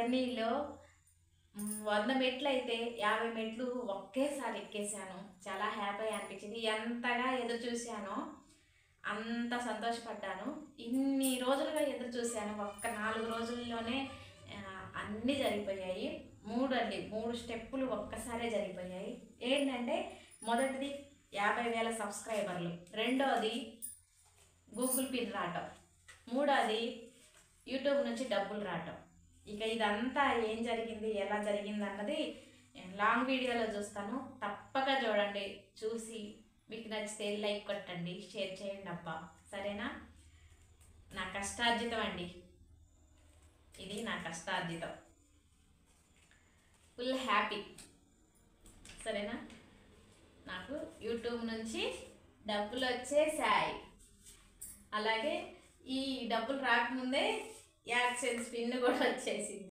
జర్నీలో 100 మెట్లు అయితే 50 మెట్లు ఒకేసారి ఎక్కేసాను. చాలా హ్యాపీ అనిపించింది. ఎంతగా ఎదురు చూశానో అంత సంతోషపడ్డాను. ఇన్ని రోజులుగా ఎదురు చూశాను. ఒక్క 4 రోజుల్లోనే అన్నీ జరిగిపోయాయి. 3 స్టెప్పులు ఒక్కసారే జరిగిపోయాయి. ఏంటంటే మొదటిది 50,000 సబ్స్క్రైబర్లు, రెండోది గూగుల్ పిన్ రావటం, మూడోది యూట్యూబ్ నుంచి డబ్బులు రావటం. ఇక ఇదంతా ఏం జరిగింది, ఎలా జరిగింది అన్నది లాంగ్ వీడియోలో చూస్తాను. తప్పక చూడండి. చూసి మీకు నచ్చితే లైక్ కొట్టండి, షేర్ చేయండి అబ్బా, సరేనా? నా కష్టార్జితం అండి ఇది, నా కష్టార్జితం. ఫుల్ హ్యాపీ, సరేనా? నాకు యూట్యూబ్ నుంచి డబ్బులు వచ్చేసాయి. అలాగే ఈ డబ్బులు రాకముందే యాడ్సెన్స్ పిన్ కూడా వచ్చేసింది.